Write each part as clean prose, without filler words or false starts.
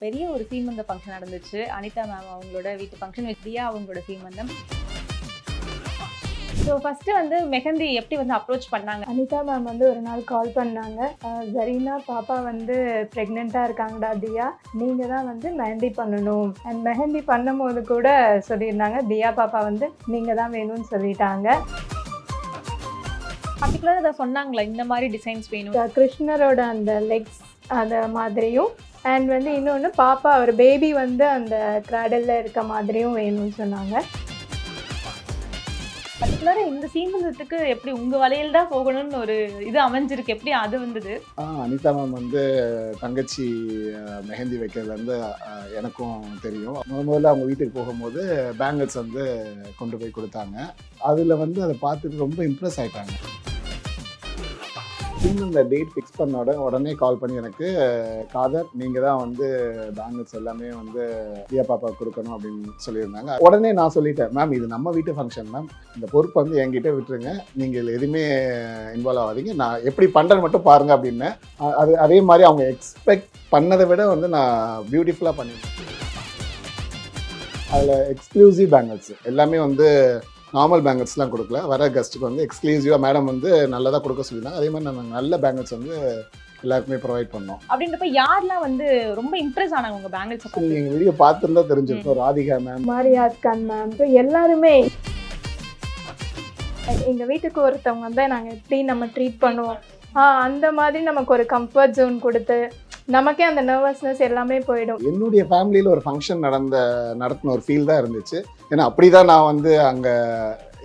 பெரிய ஒரு சீமந்த ஃபங்க்ஷன் நடந்துச்சு. அனிதா மேம் அவங்களோட வீட்டு ஃபங்க்ஷன் வித் தியா அவங்களோட சீமந்தம். ஸோ ஃபர்ஸ்ட் வந்து மெஹந்தி எப்படி வந்து அப்ரோச் பண்ணாங்க? அனிதா மேம் வந்து ஒரு நாள் கால் பண்ணாங்க. ஜரீனா பாப்பா வந்து ப்ரெக்னெண்ட்டாக இருக்காங்கடா தியா, நீங்கள் தான் வந்து மெஹந்தி பண்ணணும். அண்ட் மெஹந்தி பண்ணும்போது கூட சொல்லியிருந்தாங்க, தியா பாப்பா வந்து நீங்கள் தான் வேணும்னு சொல்லிட்டாங்க. பர்டிகுலராக அதை சொன்னாங்களா, இந்த மாதிரி டிசைன்ஸ் வேணும்? கிருஷ்ணரோட அந்த லெக்ஸ் அந்த மாதிரியும் அண்ட் வந்து இன்னொன்று பாப்பா ஒரு பேபி வந்து அந்த கிராடலில் இருக்க மாதிரியும் வேணும்னு சொன்னாங்க. பர்டிகுலராக இந்த சீமந்தத்துக்கு எப்படி உங்கள் வலையில் தான் போகணும்னு ஒரு இது அமைஞ்சிருக்கு, எப்படி அது வந்தது? அனிதா மேம் வந்து தங்கச்சி மெஹந்தி வைக்கிறதுலேருந்து எனக்கும் தெரியும். முதல்ல அவங்க வீட்டுக்கு போகும்போது பேங்கிள்ஸ் வந்து கொண்டு போய் கொடுத்தாங்க. அதில் வந்து அதை பார்த்துட்டு ரொம்ப இம்ப்ரெஸ் ஆகிட்டாங்க. இந்த டேட் ஃபிக்ஸ் பண்ண உடனே கால் பண்ணி எனக்கு, காதர் நீங்கள் தான் வந்து பேங்கிள்ஸ் எல்லாமே வந்து தியா பாப்பா கொடுக்கணும் அப்படின்னு சொல்லியிருந்தாங்க. உடனே நான் சொல்லிட்டேன், மேம் இது நம்ம வீட்டு ஃபங்க்ஷன் மேம், இந்த பொறுப்பு வந்து என்கிட்ட விட்டுருங்க, நீங்கள் இதில் எதுவுமே இன்வால்வ் ஆகாதீங்க, நான் எப்படி பண்ணுறேன்னு மட்டும் பாருங்கள் அப்படின்னு. அதே மாதிரி அவங்க எக்ஸ்பெக்ட் பண்ணதை விட வந்து நான் பியூட்டிஃபுல்லாக பண்ணியிருந்தேன். அதில் எக்ஸ்க்ளூசிவ் பேங்கிள்ஸ் எல்லாமே வந்து நார்மல் பேங்கிள்ஸ்லாம் கொடுக்கல, வர கெஸ்ட்டுக்கு வந்து எக்ஸ்க்ளூசிவாக மேடம் வந்து நல்லதாக கொடுக்க சொல்லியிருந்தாங்க. அதே மாதிரி நாங்கள் நல்ல பேங்கிள்ஸ் வந்து எல்லாருக்குமே ப்ரொவைட் பண்ணோம். அப்படின்றப்ப யாரெல்லாம் வந்து ரொம்ப இம்ப்ரெஸ் ஆனாங்க உங்கள் பேங்கிள்ஸ்? நீங்கள் எங்கள் வீடியோ பார்த்துருந்தா தெரிஞ்சிருக்கோம். ராதிகா மேம், மாரியாஸ் கான் மேம், எல்லாருமே எங்கள் வீட்டுக்கு ஒருத்தவங்க வந்து நாங்கள் எப்படி நம்ம ட்ரீட் பண்ணுவோம் அந்த மாதிரி நமக்கு ஒரு கம்ஃபர்ட் ஜோன் கொடுத்து நமக்கே அந்த நர்வஸ்னஸ் எல்லாமே போயிடும். என்னுடைய ஃபேமிலியில் ஒரு ஃபங்க்ஷன் நடத்தின ஒரு ஃபீல் தான் இருந்துச்சு. ஏன்னா அப்படி தான் நான் வந்து அங்கே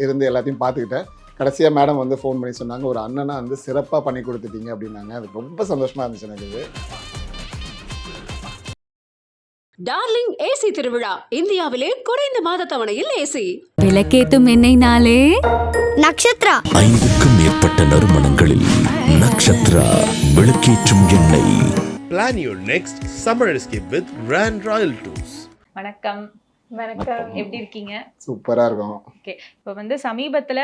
இருந்து எல்லாத்தையும் பார்த்துக்கிட்டேன். கடைசியாக மேடம் வந்து ஃபோன் பண்ணி சொன்னாங்க, ஒரு அண்ணனை வந்து சிறப்பாக பண்ணி கொடுத்துட்டீங்க அப்படின்னாங்க. அது ரொம்ப சந்தோஷமாக இருந்துச்சு எனக்கு. டார்லிங் ஏசி திருவிழா, இந்தியாவிலே குறைந்த மாத தவணையில் ஏசி. விளக்கேத்தும் எண்ணெய்னாலே நக்ஷத்ரா. 5க்கும் மேற்பட்ட நறுமணங்களில் நக்ஷத்ரா விளக்கேற்றும் எண்ணெய். Plan your next summer escape with Grand Royal Tours. வணக்கம். வணக்கம். எப்படி இருக்கீங்க? சூப்பராக இருக்கும். ஓகே, இப்போ வந்து சமீபத்தில்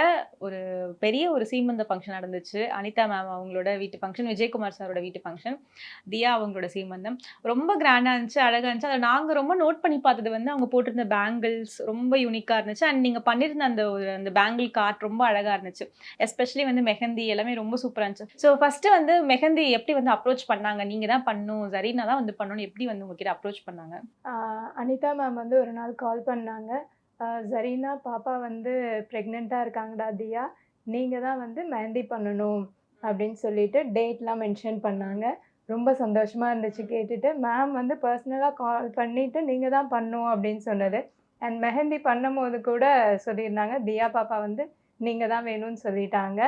ஒரு பெரிய ஒரு சீமந்த ஃபங்க்ஷன் நடந்துச்சு. அனிதா மேம் அவங்களோட வீட்டு ஃபங்க்ஷன், விஜயகுமார் சாரோட வீட்டு ஃபங்க்ஷன், தியா அவங்களோட சீமந்தம். ரொம்ப கிராண்டாக இருந்துச்சு, அழகாக இருந்துச்சு. அதில் நாங்கள் ரொம்ப நோட் பண்ணி பார்த்தது வந்து அவங்க போட்டிருந்த பேங்கிள்ஸ் ரொம்ப யூனிக்காக இருந்துச்சு. அண்ட் நீங்கள் பண்ணியிருந்த அந்த பேங்கிள் கார்ட் ரொம்ப அழகாக இருந்துச்சு. எஸ்பெஷலி வந்து மெஹந்தி எல்லாமே ரொம்ப சூப்பராக இருந்துச்சு. ஸோ ஃபஸ்ட்டு வந்து மெஹந்தி எப்படி வந்து அப்ரோச் பண்ணாங்க? நீங்கள் தான் பண்ணணும், ஜரீனா தான் வந்து பண்ணணும், எப்படி வந்து உங்ககிட்ட அப்ரோச் பண்ணாங்க? அனிதா மேம் வந்து ஒரு நாள் கால் பண்ணாங்க. ஜரீனா பாப்பா வந்து ப்ரெக்னெண்ட்டாக இருக்காங்கடா தியா, நீங்கள் தான் வந்து மெஹந்தி பண்ணணும் அப்படின்னு சொல்லிட்டு டேட்லாம் மென்ஷன் பண்ணாங்க. ரொம்ப சந்தோஷமாக இருந்துச்சு கேட்டுட்டு. மேம் வந்து பர்சனலாக கால் பண்ணிவிட்டு நீங்கள் தான் பண்ணணும் அப்படின்னு சொன்னது. அண்ட் மெஹந்தி பண்ணும்போது கூட சொல்லியிருந்தாங்க, தியா பாப்பா வந்து நீங்கள் தான் வேணும்னு சொல்லிட்டாங்க.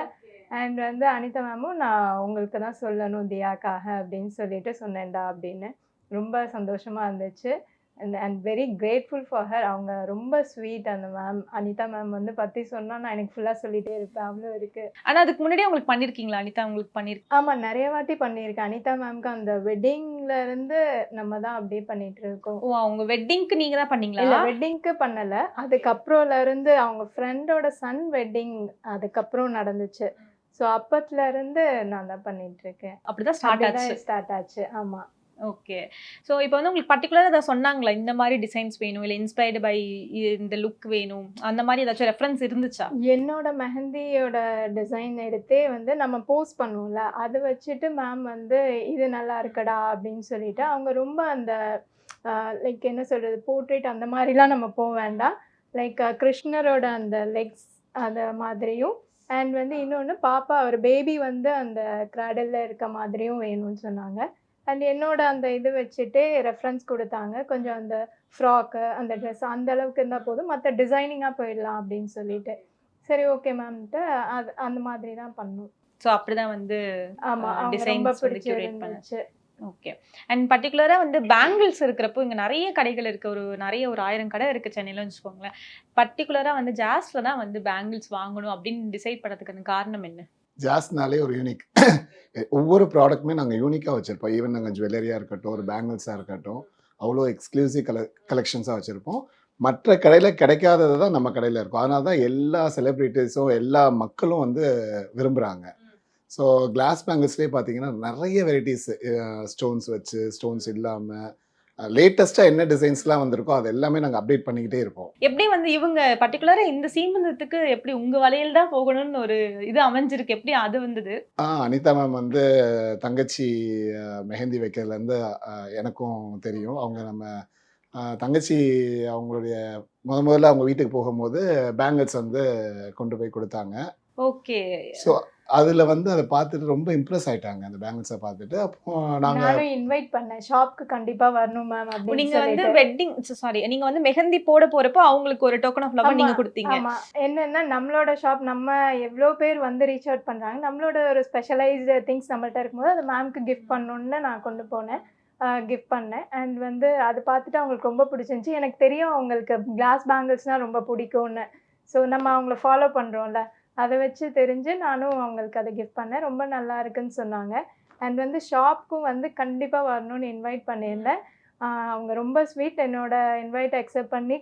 அண்ட் வந்து அனிதா மேமும் நான் உங்களுக்கு தான் சொல்லணும் தியாக்காக அப்படின்னு சொல்லிட்டு சொன்னேன்டா அப்படின்னு. ரொம்ப சந்தோஷமாக இருந்துச்சு. And very grateful for her. அவங்க ரொம்ப ஸ்வீட் அந்த மேம். அனிதா மேம் வந்து பற்றி சொன்னால் நான் எனக்கு ஃபுல்லாக சொல்லிகிட்டே இருப்பேன், அவ்வளோ இருக்குது. ஆனால் அதுக்கு முன்னாடியே உங்களுக்கு பண்ணியிருக்கீங்களா? அனிதா உங்களுக்கு பண்ணியிருக்கேன். ஆமாம், நிறைய வாட்டி பண்ணியிருக்கேன். அனிதா மேம்க்கு அந்த வெட்டிங்லேருந்து நம்ம தான் அப்படியே பண்ணிகிட்டு இருக்கோம். ஓ, அவங்க வெட்டிங்க்கு நீங்கள் தான் பண்ணீங்களா? இல்லை, வெட்டிங்க்கு பண்ணலை. அதுக்கப்புறம்லேருந்து அவங்க ஃப்ரெண்டோட சன் வெட்டிங் அதுக்கப்புறம் நடந்துச்சு. ஸோ அப்பத்துலேருந்து நான் தான் பண்ணிகிட்ருக்கேன். அப்படிதான் ஸ்டார்ட் ஆச்சு. ஆமாம். ஓகே. ஸோ இப்போ வந்து உங்களுக்கு பர்டிகுலராக அதை சொன்னாங்களா, இந்த மாதிரி டிசைன்ஸ் வேணும், இல்லை இன்ஸ்பயர்டு பை இந்த லுக் வேணும், அந்த மாதிரி ஏதாச்சும் ரெஃபரன்ஸ் இருந்துச்சா? என்னோட மெஹந்தியோட டிசைன் எடுத்தே வந்து நம்ம போஸ்ட் பண்ணுவோம்ல, அதை வச்சுட்டு மேம் வந்து இது நல்லா இருக்கடா அப்படின்னு சொல்லிட்டு அவங்க ரொம்ப அந்த லைக் என்ன சொல்கிறது, போர்ட்ரேட் அந்த மாதிரிலாம் நம்ம போக வேண்டாம். லைக் கிருஷ்ணரோட அந்த லெக்ஸ் அந்த மாதிரியும் அண்ட் வந்து இன்னொன்று பாப்பா ஒரு பேபி வந்து அந்த கிராடலில் இருக்க மாதிரியும் வேணும்னு சொன்னாங்க. அண்ட் என்னோட அந்த இது வச்சுட்டு ரெஃபரன்ஸ் கொடுத்தாங்க. கொஞ்சம் அந்த ஃப்ராக்கு அந்த ட்ரெஸ் அந்த அளவுக்கு இருந்தால் போதும், மற்ற டிசைனிங்காக போயிடலாம் அப்படின்னு சொல்லிட்டு. சரி ஓகே மேம்ட்டு அது அந்த மாதிரி தான் பண்ணோம். ஸோ அப்படி தான் வந்து ஆமாம், ரொம்ப பிடிச்சிருந்துச்சு. ஓகே. அண்ட் பர்டிகுலராக வந்து பேங்கிள்ஸ் இருக்கிறப்போ இங்கே நிறைய கடைகள் இருக்குது, ஒரு 1000 கடை இருக்குது சென்னையில் வச்சுக்கோங்களேன். பர்டிகுலராக வந்து ஜாஸில் தான் வந்து பேங்கிள்ஸ் வாங்கணும் அப்படின்னு டிசைட் பண்ணதுக்கு காரணம் என்ன? ஜாஸ்னாலே ஒரு யூனிக், ஒவ்வொரு ப்ராடக்ட்டுமே நாங்கள் யூனிக்காக வச்சுருப்போம். ஈவன் நாங்கள் ஜுவல்லரியாக இருக்கட்டும், ஒரு பேங்கிள்ஸாக இருக்கட்டும், அவ்வளோ எக்ஸ்க்ளூசிவ் கலெக்ஷன்ஸாக வச்சுருப்போம். மற்ற கடையில் கிடைக்காதது தான் நம்ம கடையில் இருக்கும். அதனால தான் எல்லா செலிப்ரிட்டிஸும் எல்லா மக்களும் வந்து விரும்புகிறாங்க. ஸோ கிளாஸ் பேங்கிள்ஸ்லேயே பார்த்தீங்கன்னா நிறைய வெரைட்டிஸ், ஸ்டோன்ஸ் வச்சு, ஸ்டோன்ஸ் இல்லாமல், லேட்டஸ்ட்டாக என்ன டிசைன்ஸ்லாம் வந்திருக்கோ அது எல்லாமே நாங்கள் அப்டேட் பண்ணிக்கிட்டே இருப்போம். எப்படி வந்து இவங்க பர்ட்டிகுலரா இந்த சீமந்தத்துக்கு எப்படி உங்க வலையில தான் போகணும்னு ஒரு இது அமைஞ்சிருக்கு, எப்படி அது வந்தது? அனிதா மேம் வந்து தங்கச்சி மெஹந்தி வைக்கிறதுலேருந்து எனக்கும் தெரியும். அவங்க நம்ம தங்கச்சி அவங்களுடைய முதல்ல அவங்க வீட்டுக்கு போகும்போது பேங்கிள்ஸ் வந்து கொண்டு போய் கொடுத்தாங்க. ஓகே. ஸோ அதில் வந்து அதை பார்த்துட்டு ரொம்ப இம்ப்ரெஸ் ஆயிட்டாங்க அந்த பேங்கிள்ஸை பார்த்துட்டு. அப்போ நாங்கள் நானும் இன்வைட் பண்ணேன், ஷாப்க்கு கண்டிப்பா வரணும் மேம் அப்படின்னு நீங்க வந்து சொல்லிட்டு. வெட்டிங் சாரி நீங்க வந்து மெஹந்தி போட போறப்போ அவங்களுக்கு ஒரு டோக்கன் ஆஃப் லவ் ஆமா, நீங்க கொடுத்தீங்க. ஆமா. என்னன்னா நம்மளோட ஷாப் நம்ம எவ்வளோ பேர் வந்து ரீச் அவுட் பண்றாங்க, நம்மளோட ஒரு ஸ்பெஷலைஸ்டு திங்ஸ் நம்மள்ட்ட இருக்கும்போது அது மேம்க்கு கிஃப்ட் பண்ணணும்னு நான் கொண்டு போனேன், கிஃப்ட் பண்ணேன். அண்ட் வந்து அது பார்த்துட்டு அவங்களுக்கு ரொம்ப பிடிச்சிருந்துச்சி. எனக்கு தெரியும் அவங்களுக்கு கிளாஸ் பேங்கிள்ஸ்னால் ரொம்ப பிடிக்கும்னு. ஸோ நம்ம அவங்கள ஃபாலோ பண்ணுறோம்ல, அதை வச்சு தெரிஞ்சு நானும் அவங்களுக்கு அதை கிஃப்ட் பண்ணேன். ரொம்ப நல்லா இருக்குன்னு சொன்னாங்க. அண்ட் வந்து ஷாப்புக்கும் வந்து கண்டிப்பாக வரணும்னு இன்வைட் பண்ணியிருந்தேன். அவங்க ரொம்ப ஸ்வீட், என்னோட இன்வைட் அக்செப்ட் பண்ணி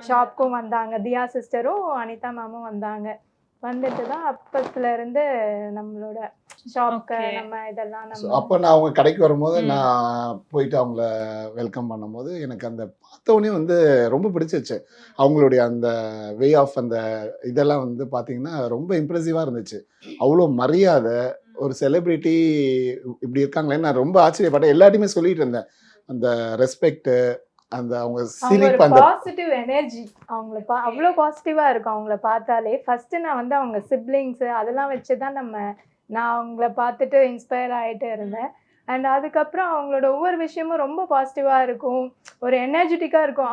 ஷாப்புக்கும் வந்தாங்க. தியா சிஸ்டரும் அனிதா மேமும் வந்தாங்க. வந்துட்டு தான் அப்பத்துலேருந்து நம்மளோட ஷாப்க்கு Okay. நம்ம இதெல்லாம் ஸோ நம்ம அப்போ நான் அவங்க கடைக்கு வரும்போது ம். நான் போயிட்டு அவங்கள வெல்கம் பண்ணும்போது எனக்கு அந்த பார்த்தோன்னே வந்து ரொம்ப பிடிச்சிருச்சு. அவங்களுடைய அந்த வே ஆஃப் அந்த இதெல்லாம் வந்து பார்த்தீங்கன்னா ரொம்ப இம்ப்ரெசிவாக இருந்துச்சு. அவ்வளோ மரியாதை, ஒரு செலிப்ரிட்டி இப்படி இருக்காங்களேன்னு நான் ரொம்ப ஆச்சரியப்பட்டேன். எல்லாத்தையுமே சொல்லிட்டு இருந்தேன். அந்த ரெஸ்பெக்ட்டு, அந்த அவங்க அவங்க ஒரு சிரிப்பு, அந்த பாசிட்டிவ் எனர்ஜி அவங்கள அவ்வளோ பாசிட்டிவாக இருக்கும் அவங்கள பார்த்தாலே. ஃபஸ்ட்டு நான் வந்து அவங்க சிப்ளிங்ஸு அதெல்லாம் வச்சு தான் நான் அவங்கள பார்த்துட்டு இன்ஸ்பயர் ஆகிட்டு இருந்தேன். அண்ட் அதுக்கப்புறம் அவங்களோட ஒவ்வொரு விஷயமும் ரொம்ப பாசிட்டிவாக இருக்கும், ஒரு எனர்ஜெட்டிக்காக இருக்கும்.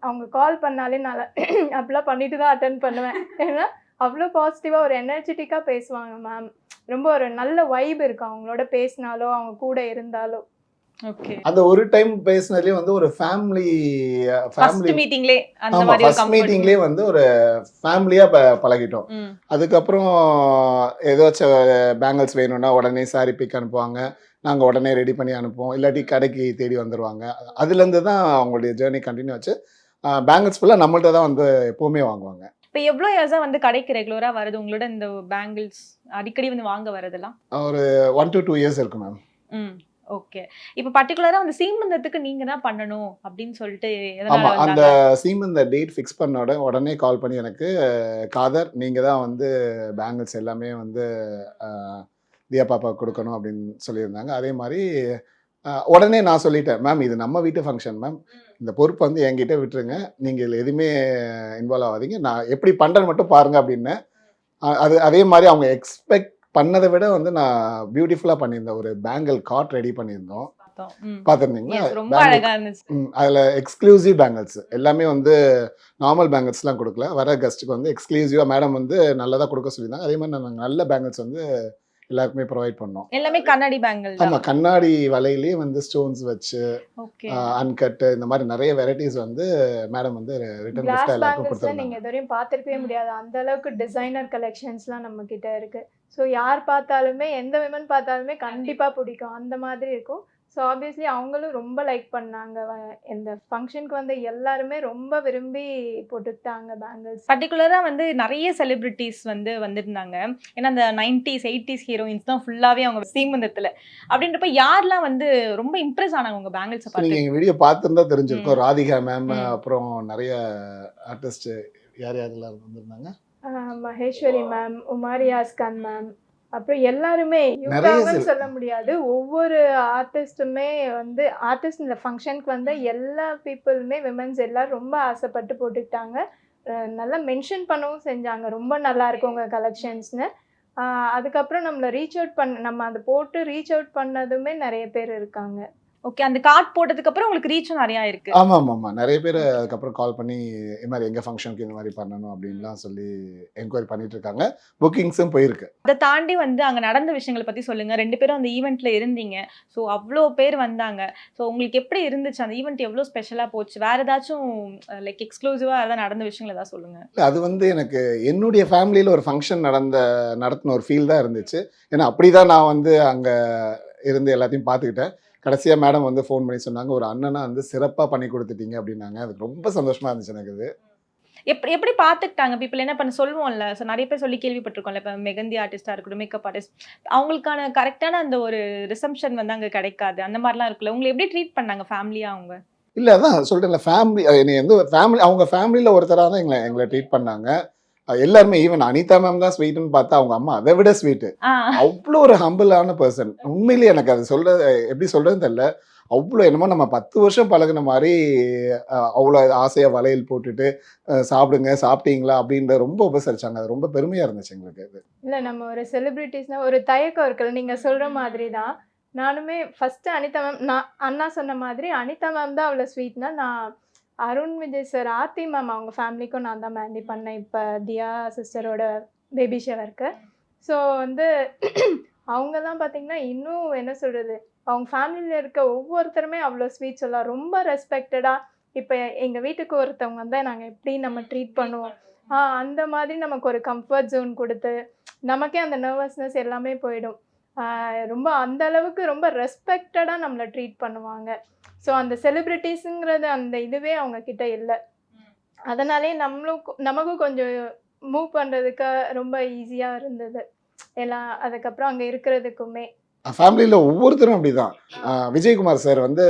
அவங்க கால் பண்ணாலே நான் அப்படிலாம் பண்ணிட்டு தான் அட்டன் பண்ணுவேன். ஏன்னா அவ்வளோ பாசிட்டிவாக ஒரு எனர்ஜெட்டிக்காக பேசுவாங்க மேம். ரொம்ப ஒரு நல்ல வைப் இருக்கும் அவங்களோட பேசினாலோ அவங்க கூட இருந்தாலோ. ஓகே. அந்த ஒரு டைம் பேசினதுலேயே வந்து ஒரு ஃபேமிலி ஃபர்ஸ்ட் மீட்டிங்லே அந்த ஆமாம், மாதிரி ஒரு ஃபர்ஸ்ட் கம்ஃபர்ட். மீட்டிங்லேயே வந்து ஒரு ஃபேமிலியாக பழகிட்டோம். அதுக்கப்புறம் ஏதாச்சும் பேங்கிள்ஸ் வேணும்னா உடனே சாரி பிக் அனுப்புவாங்க, நாங்கள் உடனே ரெடி பண்ணி அனுப்புவோம், இல்லாட்டி கடைக்கு தேடி வந்துடுவாங்க. அதுலேருந்து தான் அவங்களுடைய ஜேர்னி கண்டினியூ ஆச்சு. பேங்கிள்ஸ் ஃபுல்லாக நம்மள்ட்ட தான் வந்து எப்போவுமே வாங்குவாங்க. இப்போ எவ்வளோ இயர்ஸா வந்து கடைக்கு ரெகுலரா வருது உங்களோட இந்த பேங்கிள்ஸ் அடிக்கடி வந்து வாங்க வரதெல்லாம்? ஒரு 1 to 2 இயர்ஸ் இருக்கு மேம். ஓகே. இப்போ பர்టిక్యులரா அந்த சீமந்தத்துக்கு நீங்க தான் பண்ணணும் அப்படின்னு சொல்லிட்டு எதனால ஆமாம், அந்த வந்தாங்க? சீமந்த டேட் ஃபிக்ஸ் பண்ண உடனே கால் பண்ணி எனக்கு காதர் நீங்கள் தான் வந்து பேங்கிள்ஸ் எல்லாமே வந்து தியா பாப்பா கொடுக்கணும் அப்படின்னு சொல்லியிருந்தாங்க. அதே மாதிரி உடனே நான் சொல்லிட்டேன், மேம் இது நம்ம வீட்டு ஃபங்க்ஷன் மேம், இந்த பொறுப்பு வந்து என்கிட்ட விட்டுருங்க, நீங்கள் இதில் எதுவுமே இன்வால்வ் ஆகாதீங்க, நான் எப்படி பண்ணுறேன்னு மட்டும் பாருங்கள் அப்படின்னு. அதே மாதிரி அவங்க எக்ஸ்பெக்ட் பண்ணதை விட வந்து நான் பியூட்டிஃபுல்லாக பண்ணியிருந்தேன். ஒரு பேங்கிள் கார்ட் ரெடி பண்ணியிருந்தோம், பார்த்துருந்தீங்களா? Yes, ரொம்ப அழகா இருந்துச்சு. அதில் எக்ஸ்க்ளூசிவ் பேங்கிள்ஸ் எல்லாமே வந்து நார்மல் பேங்கிள்ஸ்லாம் கொடுக்கல, வர கெஸ்ட்டுக்கு வந்து எக்ஸ்க்ளூசிவாக மேடம் வந்து நல்லதாக கொடுக்க சொல்லியிருந்தாங்க. அதே மாதிரி நாங்கள் நல்ல பேங்கிள்ஸ் வந்து எல்லாருக்குமே ப்ரொவைட் பண்ணோம். எல்லாமே கண்ணாடி பேங்கிள் தான். ஆமாம், கண்ணாடி வலையிலேயே வந்து ஸ்டோன்ஸ் வச்சு ஓகே. அன்கட்டு இந்த மாதிரி நிறைய வெரைட்டிஸ் வந்து மேடம் வந்து ரிட்டர்ன் கிளாஸ் கிஃப்டாக எல்லாருக்கும் பேங்கிள்ஸ்ல கொடுத்துருந்தாங்க. நீங்க இதுவரையும் பார்த்திருக்கவே முடியாது, அந்த அளவுக்கு டிசைனர் கலெக்ஷன்ஸ்லாம் நம்ம கிட்ட இருக்கு. ஸோ யார் பார்த்தாலுமே, எந்த விமன் பார்த்தாலுமே கண்டிப்பா பிடிக்கும், அந்த மாதிரி இருக்கும். ஸோ ஆப்வியஸ்லி அவங்களும் ரொம்ப லைக் பண்ணாங்க. இந்த ஃபங்க்ஷனுக்கு வந்து எல்லாருமே ரொம்ப விரும்பி போட்டுக்கிட்டாங்க பேங்கிள்ஸ். பர்టిక్యులரா வந்து நிறைய செலிபிரிட்டிஸ் வந்து வந்திருந்தாங்க. ஏன்னா அந்த 90s 80s ஹீரோயின்ஸ் தான் ஃபுல்லாவே அவங்க சீமந்தத்துல. அப்படின்றப்ப யாரெல்லாம் வந்து ரொம்ப இம்ப்ரெஸ் ஆனாங்க உங்க பேங்கிள்ஸை நீங்கள் பார்த்து? எங்கள் வீடியோ பார்த்துருந்தா தெரிஞ்சிருக்கும். ராதிகா மேம், ம். அப்புறம் நிறைய ஆர்டிஸ்ட் யாரெல்லாம் வந்திருந்தாங்க. மகேஸ்வரி மேம், உமாரியாஸ் கான் மேம், அப்புறம் எல்லாருமே நிறைய இவங்கன்னு சொல்ல முடியாது, ஒவ்வொரு ஆர்டிஸ்ட்டுமே வந்து இந்த ஃபங்க்ஷனுக்கு வந்து எல்லா பீப்புளுமே விமன்ஸ் எல்லாரும் ரொம்ப ஆசைப்பட்டு போட்டுக்கிட்டாங்க. நல்லா மென்ஷன் பண்ணவும் செஞ்சாங்க, ரொம்ப நல்லா இருக்கு உங்கள் கலெக்ஷன்ஸ்னு. அதுக்கப்புறம் நம்ம அதை போட்டு ரீச் அவுட் பண்ணதுமே நிறைய பேர் இருக்காங்க. ஓகே. அந்த கார்ட் போட்டதுக்கு அப்புறம் உங்களுக்கு ரீச்சும் நிறைய இருக்கு. ஆமாம், நிறைய பேர் அதுக்கப்புறம் கால் பண்ணி இது மாதிரி எங்கள் ஃபங்க்ஷனுக்கு இந்த மாதிரி பண்ணணும் அப்படின்லாம் சொல்லி என்கொயரி பண்ணிட்டு இருக்காங்க. புக்கிங்ஸும் போயிருக்கு. அதை தாண்டி வந்து அங்க நடந்த விஷயங்களை பத்தி சொல்லுங்க. 2 பேரும் அந்த ஈவெண்ட்ல இருந்தீங்க. ஸோ அவ்வளோ பேர் வந்தாங்க. ஸோ உங்களுக்கு எப்படி இருந்துச்சு அந்த ஈவெண்ட்? எவ்வளோ ஸ்பெஷலா போச்சு? வேற ஏதாச்சும் லைக் எக்ஸ்க்ளூசிவா ஏதாவது நடந்த விஷயங்கள் ஏதாவது சொல்லுங்க. இல்லை, அது வந்து எனக்கு என்னுடைய ஃபேமிலியில் ஒரு ஃபங்க்ஷன் நடத்தின ஒரு ஃபீல் தான் இருந்துச்சு. ஏன்னா அப்படி தான் நான் வந்து அங்கே இருந்து எல்லாத்தையும் பார்த்துக்கிட்டேன். கடைசியாக மேடம் வந்து ஃபோன் பண்ணி சொன்னாங்க, ஒரு அண்ணனா வந்து சிறப்பாக பண்ணி கொடுத்துட்டீங்க அப்படின்னாங்க. அதுக்கு ரொம்ப சந்தோஷமாக இருந்துச்சு எனக்கு. இது எப்படி பார்த்துக்கிட்டாங்க பீப்புள்? என்ன பண்ண சொல்லுவோம்ல, ஸோ நிறைய பேர் சொல்லி கேள்விப்பட்டிருக்கோம்ல, இப்போ மெகந்தி ஆர்டிஸ்டாக இருக்கட்டும், மேக்கப் ஆர்டிஸ்ட், அவங்களுக்கான கரெக்டான அந்த ஒரு ரிசப்ஷன் வந்து அங்கே கிடைக்காது, அந்த மாதிரிலாம் இருக்குல்ல, உங்களை எப்படி ட்ரீட் பண்ணாங்க ஃபேமிலியாக அவங்க? இல்லை அதான் சொல்கிறேன்ல, ஃபேமிலி என்னை வந்து ஃபேமிலி, அவங்க ஃபேமிலியில் ஒருத்தராக தான் எங்களை ட்ரீட் பண்ணாங்க. எல்லாருமே ஈவன் அனிதா மேம் தான் ஸ்வீட்டுன்னு பார்த்தா அவங்க அம்மா அதை விட ஸ்வீட்டு. அவ்வளோ ஒரு ஹம்பிளான பர்சன். உண்மையிலேயே எனக்கு அது எப்படி சொல்கிறதுன்னு தெரியல. அவ்வளோ என்னமோ நம்ம 10 வருஷம் பழகுன மாதிரி அவ்வளோ ஆசையாக வளையல் போட்டுட்டு சாப்பிடுங்க சாப்பிட்டீங்களா அப்படின்ற ரொம்ப உபசரிச்சாங்க. அது ரொம்ப பெருமையாக இருந்துச்சு எங்களுக்கு. அது இல்லை, நம்ம ஒரு செலிப்ரிட்டிஸ்னால் ஒரு தயக்கம் இருக்குல்ல, நீங்கள் சொல்கிற மாதிரி தான். நானுமே ஃபஸ்ட்டு அனிதா மேம், நான் அண்ணா சொன்ன மாதிரி அனிதா மேம் தான் அவ்வளோ ஸ்வீட்னா, நான் அருண் விஜய் சார், ஆர்த்தி மேம் அவங்க ஃபேமிலிக்கும் நான் தான் மெஹந்தி பண்ணேன் இப்போ தியா சிஸ்டரோட பேபி ஷவருக்கு. ஸோ வந்து அவங்கெல்லாம் பார்த்திங்கன்னா இன்னும் என்ன சொல்கிறது, அவங்க ஃபேமிலியில் இருக்க ஒவ்வொருத்தருமே அவ்வளோ ஸ்வீட் சொல்லலாம். ரொம்ப ரெஸ்பெக்டடாக இப்போ எங்கள் வீட்டுக்கு ஒருத்தவங்க வந்தால் நாங்கள் எப்படி நம்ம ட்ரீட் பண்ணுவோம், அந்த மாதிரி நமக்கு ஒரு கம்ஃபர்ட் ஜோன் கொடுத்து நமக்கே அந்த நர்வஸ்னஸ் எல்லாமே போயிடும். ரொம்ப அந்த அளவுக்கு ரொம்ப ரெஸ்பெக்டடாக நம்மளை ட்ரீட் பண்ணுவாங்க. ஸோ அந்த செலிப்ரிட்டிஸுங்கிறது அந்த இதுவே அவங்கக்கிட்ட இல்லை. அதனாலே நமக்கும் கொஞ்சம் மூவ் பண்ணுறதுக்கு ரொம்ப ஈஸியாக இருந்தது எல்லாம். அதுக்கப்புறம் அங்கே இருக்கிறதுக்குமே ஃபேமிலியில் ஒவ்வொருத்தரும் அப்படிதான். விஜயகுமார் சார் வந்து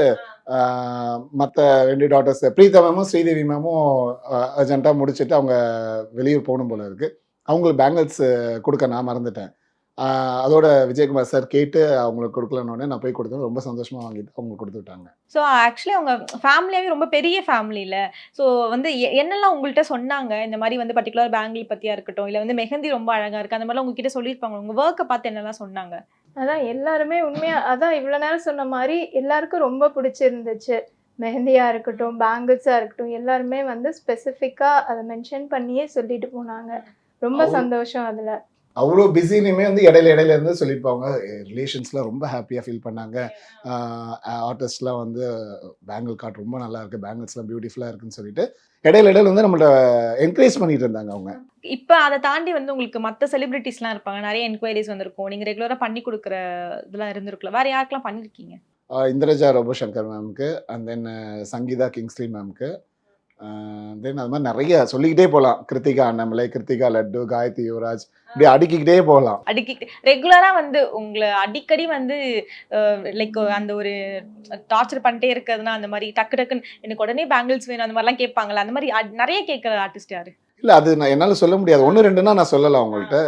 மற்ற 2 டாட்டர்ஸ் பிரீதா மேமும் ஸ்ரீதேவி மேமும் அர்ஜென்ட்டாக முடிச்சுட்டு அவங்க வெளியூர் போகணும் போல இருக்கு. அவங்களுக்கு பேங்கிள்ஸ் கொடுக்க நான் மறந்துட்டேன். அதோட விஜயகுமார் சார் கேட்டு அவங்களுக்கு கொடுக்கலன்னு நான் போய் கொடுத்தேன். ரொம்ப சந்தோஷமாக வாங்கிட்டு அவங்க கொடுத்து விட்டாங்க. ஸோ ஆக்சுவலி அவங்க ஃபேமிலியாகவே ரொம்ப பெரிய ஃபேமிலியில். ஸோ வந்து என்னெல்லாம் உங்கள்கிட்ட சொன்னாங்க, இந்த மாதிரி வந்து பர்டிகுலர் பேங்கிள் பற்றியாக இருக்கட்டும், இல்லை வந்து மெஹந்தி ரொம்ப அழகாக இருக்குது, அந்த மாதிரிலாம் உங்ககிட்ட சொல்லியிருப்பாங்க. உங்கள் ஒர்க்கை பார்த்து என்னெல்லாம் சொன்னாங்க? அதான் எல்லாருமே உண்மையாக, அதான் இவ்வளோ நேரம் சொன்ன மாதிரி எல்லாருக்கும் ரொம்ப பிடிச்சிருந்துச்சு. மெஹந்தியாக இருக்கட்டும், பேங்கிள்ஸாக இருக்கட்டும், எல்லாருமே வந்து ஸ்பெசிஃபிக்காக அதை மென்ஷன் பண்ணியே சொல்லிட்டு போனாங்க. ரொம்ப சந்தோஷம் அதில். அவ்வளோ பிஸிலையுமே வந்து இடையில இருந்து சொல்லியிருப்பாங்க. ரிலேஷன்ஸ்லாம் ரொம்ப ஹாப்பியாக ஃபீல் பண்ணாங்க. ஆர்டிஸ்ட்லாம் வந்து பேங்கிள் கார்ட் ரொம்ப நல்லா இருக்குது, பேங்கிள்ஸ்லாம் பியூட்டிஃபுல்லாக இருக்குன்னு சொல்லிட்டு இடையில வந்து நம்மளோட என்கரேஜ் பண்ணிட்டு இருந்தாங்க அவங்க. இப்போ அதை தாண்டி வந்து உங்களுக்கு மற்ற செலிபிரிட்டிஸ்லாம் இருப்பாங்க, நிறைய என்கொயரிஸ் வந்திருக்கும், நீங்கள் ரெகுலராக பண்ணி கொடுக்குற இதெல்லாம் இருந்திருக்குல்ல, வேறு யாருக்கெல்லாம் பண்ணியிருக்கீங்க? இந்திரஜா ரோபோசங்கர் மேம்க்கு, அண்ட் தென் சங்கீதா கிங்ஸ்லி மேம்க்கு, தென் அது மாதிரி நிறைய சொல்லிக்கிட்டே போகலாம். கிருத்திகா அண்ணாமலை, கிருத்திகா லட்டு, காயத்ரி யுவராஜ், இப்படி அடுக்கிக்கிட்டே போகலாம். ரெகுலராக வந்து உங்களை அடிக்கடி வந்து லைக் அந்த ஒரு டார்ச்சர் பண்ணிட்டே இருக்கிறதுனா, அந்த மாதிரி டக்குன்னு எனக்கு உடனே பேங்கிள்ஸ் வேணும் அந்த மாதிரிலாம் கேட்பாங்களா? அந்த மாதிரி நிறைய கேட்குற ஆர்டிஸ்ட் யாரு? இல்லை, அது நான் என்னால் சொல்ல முடியாது. 1-2னா நான் சொல்லலாம் உங்கள்கிட்ட.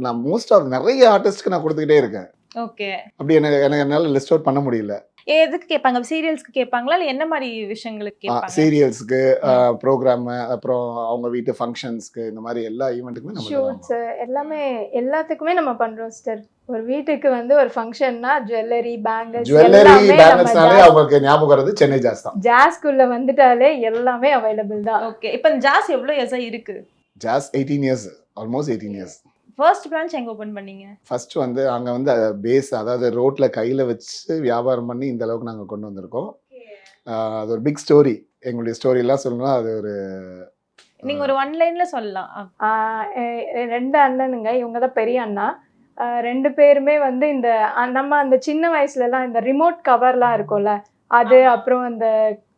நான் மோஸ்ட் ஆஃப் நிறைய ஆர்டிஸ்ட்க்கு நான் கொடுத்துக்கிட்டே இருக்கேன். ஓகே. அப்படி எனக்கு என்னால் லிஸ்ட் அவுட் பண்ண முடியல. எதுக்கு கேட்பாங்க? சீரியல்ஸ்க்கு கேட்பாங்களா, இல்லை என்ன மாதிரி விஷயங்களுக்கு கேட்பாங்க? சீரியல்ஸ்க்கு, ப்ரோக்ராம், அப்புறம் அவங்க வீட்டு ஃபங்க்ஷன்ஸ்க்கு, இந்த மாதிரி எல்லா ஈவெண்ட்டுக்குமே நம்ம ஷூட்ஸ் எல்லாமே எல்லாத்துக்குமே நம்ம பண்றோம் சிஸ்டர். ஒரு வீட்டுக்கு வந்து ஒரு ஃபங்க்ஷன்னா ஜுவல்லரி, பேங்கிள்ஸ் பேங்கிள்ஸ்னாலே அவங்களுக்கு ஞாபகம் வருது சென்னை ஜாஸ் தான். ஜாஸ்க்குள்ள வந்துட்டாலே எல்லாமே அவைலபிள் தான். ஓகே. இப்போ ஜாஸ் எவ்வளோ இயர்ஸா இருக்கு? ஜாஸ் 18 years, almost 18 years. First branch எங்க ஓபன் பண்ணீங்க? ஃபர்ஸ்ட் வந்து அங்கே வந்து பேஸ், அதாவது ரோட்ல கையில் வச்சு வியாபாரம் பண்ணி இந்த அளவுக்கு நாங்கள் கொண்டு வந்திருக்கோம். அது ஒரு பிக் ஸ்டோரி. எங்களுடைய ஸ்டோரிலாம் சொல்லணும்னா அது ஒரு நீங்க ஒரு 1 லைன்ல சொல்லலாம். 2 அண்ணனுங்க, இவங்க தான் பெரிய அண்ணா. 2 பேருமே வந்து இந்த நம்ம அந்த சின்ன வயசுலலாம் இந்த ரிமோட் கவர்லாம் இருக்கும்ல, அது அப்புறம்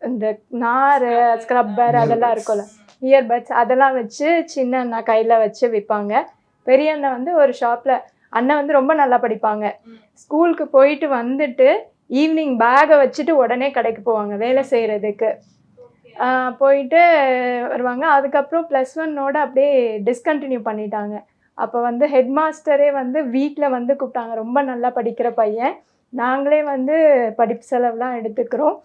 இந்த நார் ஸ்க்ரப்பர் அதெல்லாம் இருக்கும்ல, இயர்பட்ஸ் அதெல்லாம் வச்சு சின்ன அண்ணா கையில் வச்சு விற்பாங்க. பெரிய அண்ணன் வந்து ஒரு ஷாப்பில், அண்ணன் வந்து ரொம்ப நல்லா படிப்பாங்க. ஸ்கூலுக்கு போயிட்டு வந்துட்டு ஈவினிங் பேகை வச்சுட்டு உடனே கடைக்கு போவாங்க வேலை செய்கிறதுக்கு. போயிட்டு வருவாங்க. அதுக்கப்புறம் +1 அப்படியே டிஸ்கண்டினியூ பண்ணிட்டாங்க. அப்போ வந்து ஹெட் மாஸ்டரே வந்து வீட்டில் வந்து கூப்பிட்டாங்க, ரொம்ப நல்லா படிக்கிற பையன், நாங்களே வந்து படிப்பு செலவுலாம் எடுத்துக்கிறோம்,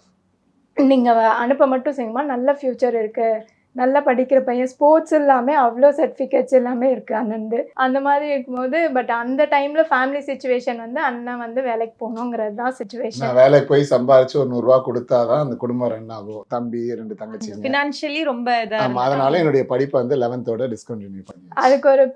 நீங்கள் அனுப்ப மட்டும் செய்யுமா, நல்ல ஃப்யூச்சர் இருக்குது, நல்லா படிக்கிற பையன், ஸ்போர்ட்ஸ் எல்லாமே அவ்வளோ சர்டிஃபிகேட்ஸ் எல்லாமே இருக்குது அண்ணன்து. அந்த மாதிரி இருக்கும்போது பட் அந்த டைமில் ஃபேமிலி சுச்சுவேஷன் வந்து அண்ணன் வந்து வேலைக்கு போகணுங்கிறது தான் சுச்சுவேஷன். வேலைக்கு போய் சம்பாரிச்சு ஒரு 100 ரூபா கொடுத்தாதான் அந்த குடும்பம் ரன் ஆகும். தம்பி 2 தங்கச்சி, ஃபினான்ஷியலி ரொம்ப அதனால என்னுடைய படிப்பை வந்து 11th டிஸ்கண்டினியூ பண்ணி. அதுக்கு ஒரு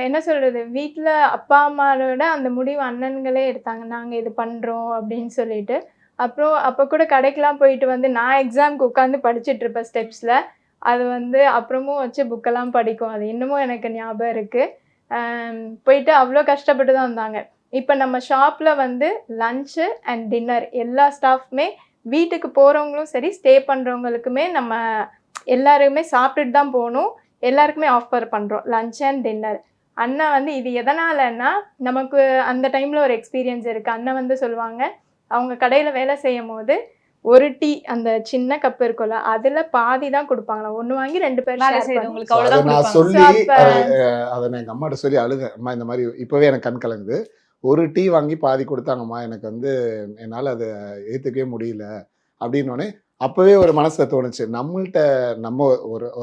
என்ன சொல்கிறது, வீட்டில் அப்பா அம்மாவோட அந்த முடிவு அண்ணன்களே எடுத்தாங்க, நாங்கள் இது பண்ணுறோம் அப்படின்னு சொல்லிட்டு. அப்புறம் அப்போ கூட கடைக்கெலாம் போயிட்டு வந்து நான் எக்ஸாமுக்கு உட்காந்து படிச்சுட்ருப்பேன் ஸ்டெப்ஸில். அது வந்து அப்புறமும் வச்சு புக்கெல்லாம் படிக்கும், அது இன்னமும் எனக்கு ஞாபகம் இருக்குது. போயிட்டு அவ்வளோ கஷ்டப்பட்டு தான் வந்தாங்க. இப்போ நம்ம ஷாப்பில் வந்து லஞ்சு அண்ட் டின்னர் எல்லா ஸ்டாஃப்மே, வீட்டுக்கு போகிறவங்களும் சரி ஸ்டே பண்ணுறவங்களுக்குமே நம்ம எல்லாருமே சாப்பிட்டுட்டு தான் போகணும், எல்லாருக்குமே ஆஃபர் பண்ணுறோம் லஞ்ச் அண்ட் டின்னர். அண்ணா வந்து இது எதனாலன்னா நமக்கு அந்த டைமில் ஒரு எக்ஸ்பீரியன்ஸ் இருக்குது. அண்ணன் வந்து சொல்லுவாங்க அவங்க கடையில் வேலை செய்யும் போது ஒரு டீ அந்த சின்ன கப் இருக்கும்ல அதில் பாதி தான் கொடுப்பாங்களா, 1 வாங்கி 2 பேர் வேலை share பண்ணணும். செய்யறவங்களுக்கு So, அதை அவ்வளவுதான் நான் கொடுப்பாங்க. சொல்லி So, அப்ப- அதை நான் எங்கள் அம்மாட்ட சொல்லி அழுதேன். அம்மா இந்த மாதிரி இப்போவே எனக்கு கண் கலங்குது. ஒரு டீ வாங்கி பாதி கொடுத்தாங்கம்மா, எனக்கு வந்து என்னால் அதை ஏற்றுக்கவே முடியல அப்படின்னோடனே அப்போவே ஒரு மனசில் தோணுச்சு, நம்ம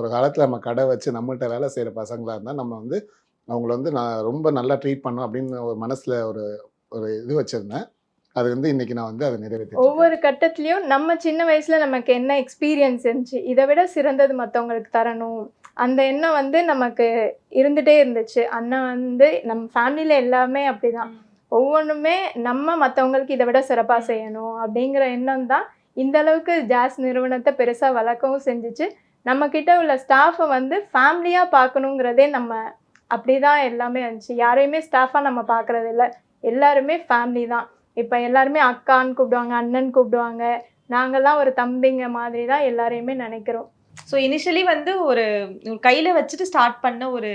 ஒரு காலத்தில் நம்ம கடை வச்சு நம்மள்ட்ட வேலை செய்கிற பசங்களாக இருந்தால் நம்ம வந்து அவங்கள வந்து நான் ரொம்ப நல்லா ட்ரீட் பண்ணணும் அப்படின்னு ஒரு மனசில் ஒரு இது வச்சுருந்தேன். அது வந்து இன்னைக்கு நான் வந்து அதை நிறைவேற்றி ஒவ்வொரு கட்டத்துலயும் நம்ம சின்ன வயசுல நமக்கு என்ன எக்ஸ்பீரியன்ஸ் இருந்துச்சு, இதை விட சிறந்தது மற்றவங்களுக்கு தரணும், அந்த எண்ணம் வந்து நமக்கு இருந்துட்டே இருந்துச்சு. அண்ணன் வந்து நம்ம ஃபேமிலியில எல்லாமே அப்படிதான், ஒவ்வொன்றுமே நம்ம மற்றவங்களுக்கு இதை விட சிறப்பாக செய்யணும் அப்படிங்கிற எண்ணம் தான் இந்த அளவுக்கு ஜாஸ் நிறுவனத்தை பெருசாக வளர்க்கவும் செஞ்சுச்சு. நம்ம கிட்ட உள்ள ஸ்டாஃபை வந்து ஃபேமிலியாக பார்க்கணுங்கிறதே நம்ம அப்படிதான் எல்லாமே இருந்துச்சு. யாரையுமே ஸ்டாஃபாக நம்ம பார்க்கறது இல்லை, எல்லாருமே ஃபேமிலி தான். இப்போ எல்லாருமே அக்கான்னு கூப்பிடுவாங்க, அண்ணன் கூப்பிடுவாங்க, நாங்கள்லாம் ஒரு தம்பிங்க மாதிரி தான் எல்லாரையுமே நினைக்கிறோம். ஸோ இனிஷியலி வந்து ஒரு கையில வச்சுட்டு ஸ்டார்ட் பண்ண ஒரு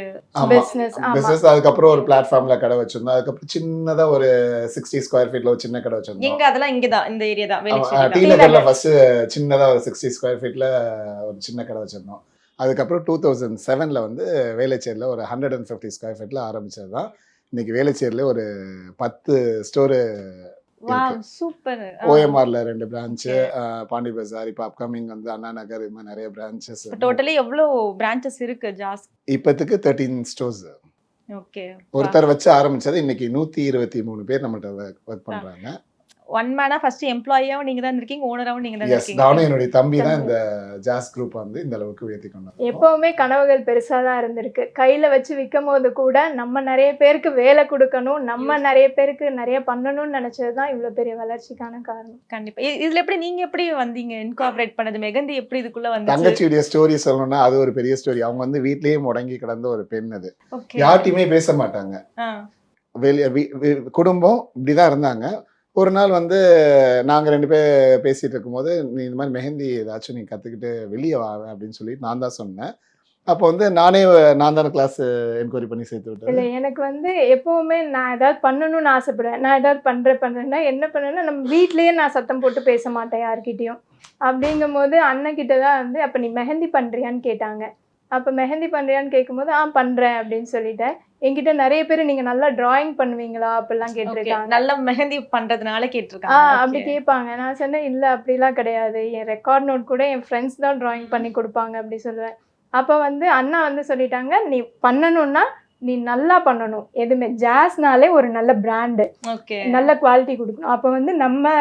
Business, ஆமா. பிசினஸ். அதுக்கப்புறம் ஒரு பிளாட்ஃபார்ம்ல கடை வச்சிருந்தோம். அதுக்கப்புறம் சின்னதா ஒரு 60 ஸ்கொயர் ஃபீட்ல ஒரு சின்ன கடை வச்சிருந்தோம். எங்க அதெல்லாம் இங்கதான் இந்த ஏரியா தான் டி வேலைச்சேரி நகர்ல ஃபர்ஸ்ட் சின்னதா ஒரு 60 ஸ்கொயர் ஃபீட்ல ஒரு சின்ன கடை வச்சிருந்தோம். அதுக்கப்புறம் 2007ல வந்து வேலைச்சேரியில் ஒரு 150 ஸ்கொயர் ஃபீட்ல ஆரம்பிச்சது தான். இன்னைக்கு வேலைச்சேரியில ஒரு 10 ஸ்டோரு, வாவ் சூப்பர். ஓஎம்ஆர்ல 2 பிரான்ச்சு, பாண்டி பஜார், இப்போ அப்கமிங் வந்து அண்ணா நகர், இது மாதிரி நிறைய பிரான்ச்சஸ். டோட்டலி எவ்வளவு பிரான்ச்சஸ் இருக்கு ஜாஸ்? இப்போத்துக்கு 13 ஸ்டோர்ஸ். ஓகே. ஒருத்தர் வச்சு ஆரம்பிச்சது இன்னைக்கு 123 பேர் நம்மகிட்ட ஒர்க் பண்றாங்க. ஒன் மேனா ஃபர்ஸ்ட் எம்ப்ளாயியாவும் நீங்க தான் இருக்கீங்க, ஓனராவும் நீங்க தான் எஸ், இருக்கீங்க. நானும் என்னுடைய தம்பி தான் இந்த ஜாஸ் குரூப் வந்து இந்த அளவுக்கு உயர்த்தி கொண்டு வந்தோம். எப்பவுமே கனவுகள் பெருசாக தான் இருந்திருக்கு. கையில் வச்சு விற்கும் போது கூட நம்ம நிறைய பேருக்கு வேலை கொடுக்கணும், நம்ம நிறைய பேருக்கு நிறைய பண்ணணும்னு நினச்சது தான் இவ்வளோ பெரிய வளர்ச்சிக்கான காரணம். கண்டிப்பா. இதுல எப்படி நீங்க எப்படி வந்தீங்க இன்கார்பரேட் பண்ணது? மெகந்தி எப்படி இதுக்குள்ள வந்துச்சு? தங்கச்சியுடைய ஸ்டோரி சொல்லணும்னா அது ஒரு பெரிய ஸ்டோரி. அவங்க வந்து வீட்லயே முடங்கி கிடந்த ஒரு பெண். அது ஓகே. யார்ட்டையுமே பேச மாட்டாங்க. வெளியே குடும்பம் இப்படிதான் இருந்தாங்க. ஒரு நாள் வந்து நாங்கள் 2 பேர் பேசிட்டு இருக்கும்போது, நீ இந்த மாதிரி மெஹந்தி ஏதாச்சும் நீ கற்றுக்கிட்டு வெளியே வா அப்படின்னு சொல்லி நான் தான் சொன்னேன். அப்போ வந்து நான் தானே கிளாஸ் என்கொயரி பண்ணி சேர்த்து விட்டேன். இல்லை, எனக்கு வந்து எப்போவுமே நான் ஏதாவது பண்ணணும்னு ஆசைப்படுவேன். நான் ஏதாவது பண்ணுறேன்னா என்ன பண்ணேன்னா நம்ம வீட்லேயே நான் சத்தம் போட்டு பேச மாட்டேன் யார்கிட்டையும். அப்படிங்கும் போது அண்ணன்கிட்ட தான் வந்து அப்போ நீ மெஹந்தி பண்ணுறியான்னு கேட்டாங்க. அப்போ மெஹந்தி பண்ணுறியான்னு கேட்கும்போது பண்ணுறேன் அப்படின்னு சொல்லிட்டேன். என்கிட்ட நிறைய பேர் நீங்கள் நல்லா டிராயிங் பண்ணுவீங்களா அப்படிலாம் கேட்டிருக்காங்க. நல்ல மெஹந்தி பண்றதுனால கேட்டிருக்காங்க. அப்படி கேட்பாங்க. நான் சொன்னேன் இல்லை அப்படிலாம் கிடையாது, என் ரெக்கார்ட் நோட் கூட என் ஃப்ரெண்ட்ஸ் தான் டிராயிங் பண்ணி கொடுப்பாங்க அப்படி சொல்லுவேன். அப்போ வந்து அண்ணா வந்து சொல்லிட்டாங்க, நீ பண்ணணும்னா நீ நல்லா பண்ணணும், எதுவுமே ஜாஸ்னாலே ஒரு நல்ல பிராண்டு, நல்ல குவாலிட்டி கொடுக்கணும். அப்போ வந்து நம்ம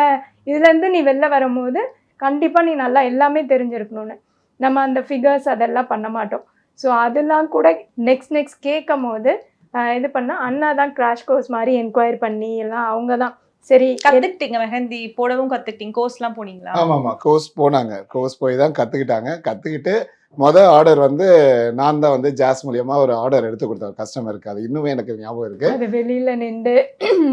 இதுலேருந்து நீ வெளில வரும்போது கண்டிப்பாக நீ நல்லா எல்லாமே தெரிஞ்சிருக்கணும்னு. நம்ம அந்த ஃபிகர்ஸ் அதெல்லாம் பண்ண மாட்டோம். ஸோ அதெல்லாம் கூட நெக்ஸ்ட் கேட்கும் போது இது பண்ணால் அண்ணா தான் கிராஷ் கோர்ஸ் மாதிரி என்கொயர் பண்ணி எல்லாம் அவங்க தான் சரி கற்றுக்கிட்டீங்க. மெஹந்தி போடவும் கற்றுக்கிட்டீங்க, கோர்ஸ்லாம் போனீங்களா? ஆமாம், கோர்ஸ் போனாங்க. கோர்ஸ் போய் தான் கற்றுக்கிட்டாங்க. கற்றுக்கிட்டு ஆர்டர் வந்து நான் தான் வந்து ஜாஸ் மூலியமா ஒரு ஆர்டர் எடுத்து கொடுத்தேன் கஸ்டமருக்கு. அது இன்னுமே எனக்கு ஞாபகம் இருக்கு. அது வெளியில நின்று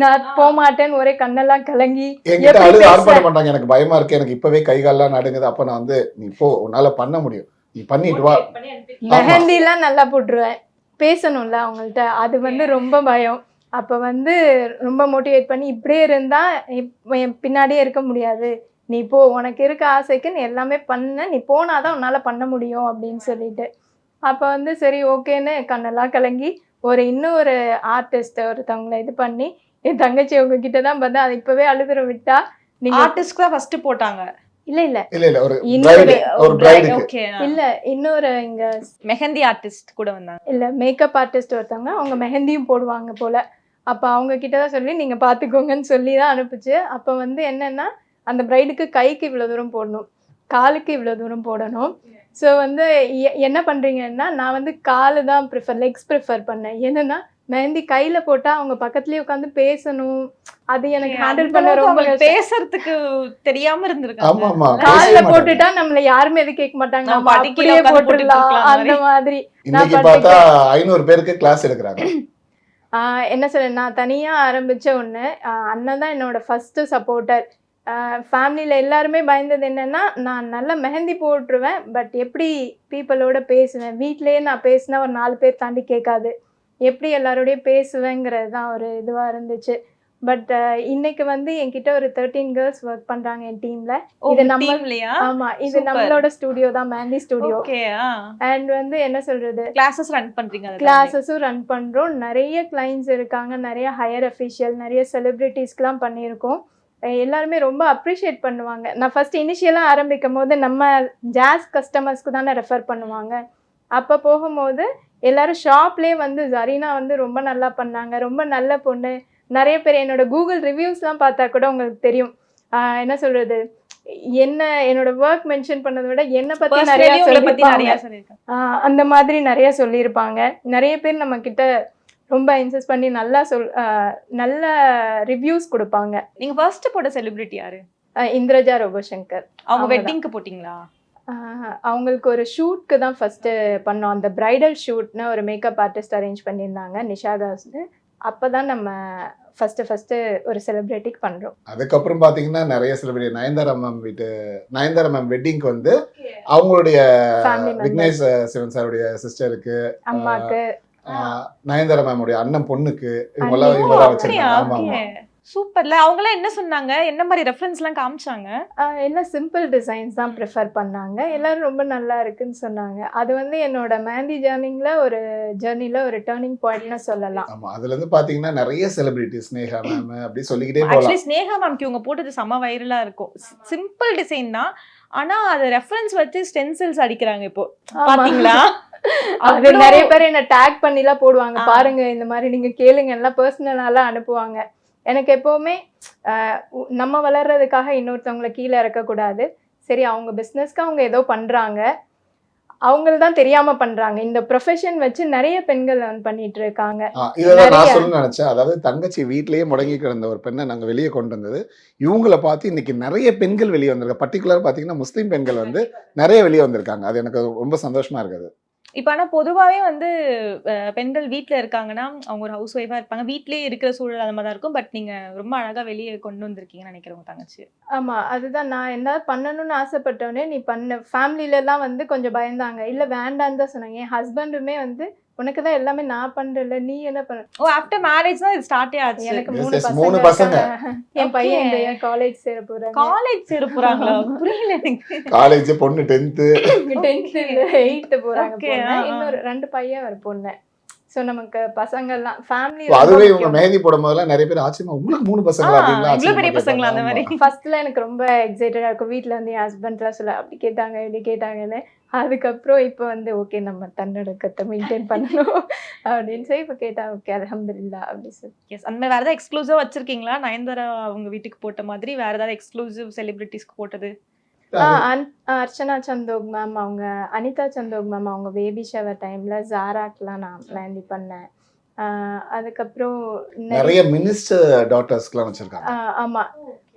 நான் போக மாட்டேன்னு ஒரே கண்ணெல்லாம் கலங்கி என்கிட்ட அழுது ஆன் பண்ண மாட்டாங்க. எனக்கு பயமா இருக்கு, எனக்கு இப்பவே கை கால்லாம் நடுங்குது. அப்ப நான் வந்து நீ போ, உன்னால பண்ண முடியும், நீ பண்ணிட்டு வா. மெஹந்திலாம் நல்லா போட்டுருவேன், பேசணும்ல அவங்கள்ட்ட, அது வந்து ரொம்ப பயம். அப்போ வந்து ரொம்ப மோட்டிவேட் பண்ணி இப்படியே இருந்தா என் பின்னாடியே இருக்க முடியாது, நீ போ, உனக்கு இருக்க ஆசைக்கு நீ எல்லாமே பண்ண, நீ போனாதான் உன்னால பண்ண முடியும் அப்படின்னு சொல்லிட்டு. அப்போ வந்து சரி ஓகேன்னு கண்ணெல்லாம் கலங்கி இன்னொரு ஆர்டிஸ்ட் ஒருத்தவங்களை இது பண்ணி என் தங்கச்சி உங்ககிட்ட தான் பார்த்தா அது இப்பவே அழுதுற விட்டா. நீங்க ஆர்டிஸ்ட் தான் ஃபர்ஸ்ட் போட்டாங்க? இல்ல ஒரு ஓகே. இல்ல இன்னொரு இங்க மெஹந்தி ஆர்டிஸ்ட் கூட வந்தாங்க. இல்ல மேக்கப் ஆர்டிஸ்ட் ஒருத்தவங்க, அவங்க மெஹந்தியும் போடுவாங்க போல. அப்ப அவங்க கிட்ட தான் சொல்லி நீங்க பாத்துக்கோங்கன்னு சொல்லி தான் அனுப்பிச்சு. அப்ப வந்து என்னன்னா அந்த பிரைடுக்கு கைக்கு இவ்வளவு தூரம் போடணும், காலுக்கு இவ்வளவு தூரம் போடணும். ஸோ வந்து என்ன பண்றீங்கன்னா நான் வந்து காலு தான் லெக்ஸ் ப்ரிஃபர் பண்ணேன். என்னன்னா மெஹந்தி கையில போட்டா அவங்க பக்கத்துலயே உட்காந்து பேசணும், அது எனக்கு ஹேண்டில் பண்ண ரொம்ப பேசுறதுக்கு தெரியாம இருந்திருக்காங்க. கால்ல போட்டுட்டா நம்மள யாருமே எது கேட்க மாட்டாங்க, நம்ம அப்படியே போட்டுடலாம் அந்த மாதிரி. இன்னைக்கு பார்த்தா 500 பேருக்கு கிளாஸ் எடுக்கிறாங்க. என்ன சொல்ல, நான் தனியா ஆரம்பிச்ச ஒண்ணு, அண்ணன் தான் என்னோட ஃபர்ஸ்ட் சப்போர்ட்டர். ஃபேமிலியில் எல்லாருமே பயந்தது என்னென்னா, நான் நல்லா மெஹந்தி போட்டுருவேன், பட் எப்படி பீப்புளோட பேசுவேன், வீட்டிலேயே நான் பேசினா ஒரு 4 பேர் தாண்டி கேட்காது, எப்படி எல்லாரோடையும் பேசுவேங்கிறது தான் ஒரு இதுவாக இருந்துச்சு. பட் இன்னைக்கு வந்து என்கிட்ட ஒரு 13 கேர்ள்ஸ் ஒர்க் பண்ணுறாங்க என் டீமில். இது நம்ம டீம்லயா? ஆமாம், இது நம்மளோட ஸ்டுடியோ தான், மெஹந்தி ஸ்டுடியோ. ஓகே. அண்ட் வந்து என்ன சொல்கிறது, கிளாஸஸ் ரன் பண்றீங்க? கிளாஸஸும் ரன் பண்ணுறோம். நிறைய கிளைண்ட்ஸ் இருக்காங்க, நிறைய ஹையர் அஃபிஷியல், நிறைய செலிப்ரிட்டிஸ்க்கெலாம் பண்ணியிருக்கோம். எல்லாருமே ரொம்ப அப்ரிஷியேட் பண்ணுவாங்க. நான் ஃபஸ்ட் இனிஷியலாக ஆரம்பிக்கும் போது நம்ம ஜாஸ் கஸ்டமர்ஸ்க்கு தானே ரெஃபர் பண்ணுவாங்க. அப்போ போகும்போது எல்லாரும் ஷாப்லேயே வந்து ஜரீனா வந்து ரொம்ப நல்லா பண்ணாங்க, ரொம்ப நல்ல பொண்ணு. நிறைய பேர் என்னோட கூகுள் ரிவ்யூஸ்லாம் பார்த்தா கூட உங்களுக்கு தெரியும், என்ன சொல்கிறது, என்ன என்னோட ஒர்க் மென்ஷன் பண்ணதை விட என்னை பற்றி நிறையா சொல்லியிருப்பாங்க. அந்த மாதிரி நிறைய சொல்லியிருப்பாங்க. நிறைய பேர் நம்மக்கிட்ட ரொம்ப இன்சஸ்ட் பண்ணி நல்ல ரிவ்யூஸ் கொடுப்பாங்க. நீங்க ஃபர்ஸ்ட் போட்ட செலிபிரிட்டி யாரு? இந்திரஜா ரோபோசங்கர். அவங்க வெட்டிங்க்கு போட்டிங்களா? அவங்களுக்கு ஒரு ஷூட்க்கு தான் ஃபஸ்ட்டு பண்ணோம். அந்த பிரைடல் ஷூட்னு ஒரு மேக்கப் ஆர்டிஸ்ட் அரேஞ்ச் பண்ணியிருந்தாங்க, நிஷாகாஸ்னு. அப்போ தான் நம்ம ஃபஸ்ட்டு ஒரு செலிப்ரிட்டிக்கு பண்ணுறோம். அதுக்கப்புறம் பார்த்தீங்கன்னா நிறைய செலிபிரிட்டி, நயன்தாரா மேம் வெட்டிங்க்கு வந்து அவங்களுடைய விக்னேஷ் சிவன் சாருடைய சிஸ்டருக்கு, அம்மாக்கு, நயன்தாரா மேமுடைய அண்ணன் பொண்ணுக்கு, இவங்கெல்லாம் வச்சிருக்காங்க. சூப்பர்ல. அவங்களாம் என்ன சொன்னாங்க, என்ன மாதிரி ரெஃபரன்ஸ்லாம் காமிச்சாங்க? எல்லாம் சிம்பிள் டிசைன்ஸ் தான் ப்ரிஃபர் பண்ணாங்க. எல்லாரும் ரொம்ப நல்லா இருக்குன்னு சொன்னாங்க. அது வந்து என்னோட மெஹந்தி ஜர்னியில் ஒரு டேர்னிங் பாயிண்ட்னு சொல்லலாம். ஆமா, அதுல இருந்து பாத்தீங்கன்னா நிறைய செலிபிரிட்டி, ஸ்னேகா மேம் அப்படி சொல்லிக்கிட்டே போகலாம். ஆக்சுவலி ஸ்னேகா மேம்க்கு இவங்க போட்டது செம வைரலா இருக்கும். சிம்பிள் டிசைன் தான், ஆனா அது ரெஃபரன்ஸ் வச்சு ஸ்டென்சில்ஸ் அடிக்கிறாங்க இப்போ, பாத்தீங்களா? அது நிறைய பேர் என்ன டேக் பண்ணிலாம் போடுவாங்க, பாருங்க இந்த மாதிரி நீங்க கேளுங்க, எல்லாம் பர்சனலாலாம் அனுப்புவாங்க. எனக்கு எப்போவுமே நம்ம வளர்றதுக்காக இன்னொருத்தவங்களை கீழே இறக்கக்கூடாது. சரி, அவங்க பிஸ்னஸ்க்கு அவங்க ஏதோ பண்ணுறாங்க, அவங்களுக்கு தான் தெரியாமல் பண்ணுறாங்க. இந்த ப்ரொஃபஷன் வச்சு நிறைய பெண்கள் பண்ணிட்டு இருக்காங்க. இதான் நான் சொல்ல நினச்சேன். அதாவது தங்கச்சி வீட்லேயே முடங்கி கிடந்த ஒரு பெண்ணை நாங்கள் வெளியே கொண்டு வந்தது, இவங்களை பார்த்து இன்னைக்கு நிறைய பெண்கள் வெளியே வந்திருக்காங்க. பர்டிகுலர் பார்த்தீங்கன்னா முஸ்லீம் பெண்கள் வந்து நிறைய வெளியே வந்திருக்காங்க. அது எனக்கு ரொம்ப சந்தோஷமா இருக்குது. இப்போ ஆனால் பொதுவாகவே வந்து பெண்கள் வீட்டில் இருக்காங்கன்னா அவங்க ஒரு ஹவுஸ் ஒய்ஃபாக இருப்பாங்க, வீட்லேயே இருக்கிற சூழல் அந்த மாதிரி தான் இருக்கும். பட் நீங்கள் ரொம்ப அழகாக வெளியே கொண்டு வந்திருக்கீங்கன்னு நினைக்கிறேன் உங்கள் தங்கச்சி. ஆமாம், அதுதான் நான் என்ன பண்ணணும்னு ஆசைப்பட்டோன்னே நீ பண்ண. ஃபேமிலியிலலாம் வந்து கொஞ்சம் பயந்தாங்க, இல்லை வேண்டான்னு தான் சொன்னாங்க. என் ஹஸ்பண்டுமே வந்து உனக்கு தான் எல்லாமே நான் பண்றேன்ல, நீ என்ன பண்ண. ஓ, ஆஃப்டர் மேரேஜ் தான் இது ஸ்டார்ட்டே ஆச்சு. எனக்கு Yes, 3 பசங்க. என் பையன் காலேஜ் சேர போறாங்க. காலேஜ் சேர போறாங்களா? புரியல எனக்கு. காலேஜ் பொண்ணு 10th 8th போறாங்க. Okay, இன்னொரு 2 பையன் ஒரு பொண்ணு. ஸோ நமக்கு பசங்கள்லாம் ஃபேமிலி. அதுவே இவங்க மெஹந்தி போடும் போதெல்லாம் நிறைய பேர் ஆச்சரியமா, உங்களுக்கு 3 பசங்களா அப்படிங்களா? இவ்வளவு பெரிய பசங்களா? அந்த மாதிரி ஃபர்ஸ்ட்ல எனக்கு ரொம்ப எக்ஸைட்டடா இருக்கும். வீட்டில் வந்து என் ஹஸ்பண்ட்லாம் சொல்ல அப்படி கேட்டாங்க இப்படி கேட்டாங்கன்னு. அதுக்கப்புறம் இப்போ வந்து ஓகே நம்ம தன்னடக்கத்தை மெயின்டைன் பண்ணணும் அப்படின்னு சொல்லி இப்போ கேட்டா ஓகே அல்ஹம்துலில்லாஹ் அப்படி சொல்லி. எஸ். அந்த மாதிரி வேற ஏதாவது எக்ஸ்க்ளூசிவா வச்சிருக்கீங்களா? நயன்தாரா அவங்க வீட்டுக்கு போட்ட மாதிரி வேற ஏதாவது எக்ஸ்க்ளூசிவ் செலிபிரிட்டிஸ்க்கு போட்டது? அர்ச்சனா சந்தோக் மேம், அவங்க அனிதா சந்தோக் மேம், அவங்க பேபி ஷவர் டைம்ல ஜாராக்கெலாம் நான் மெஹந்தி பண்ணேன். அதுக்கப்புறம் நிறைய மினிஸ்டர் டாட்டர்ஸ்க்குலாம் வச்சிருக்காங்க. ஆமாம்,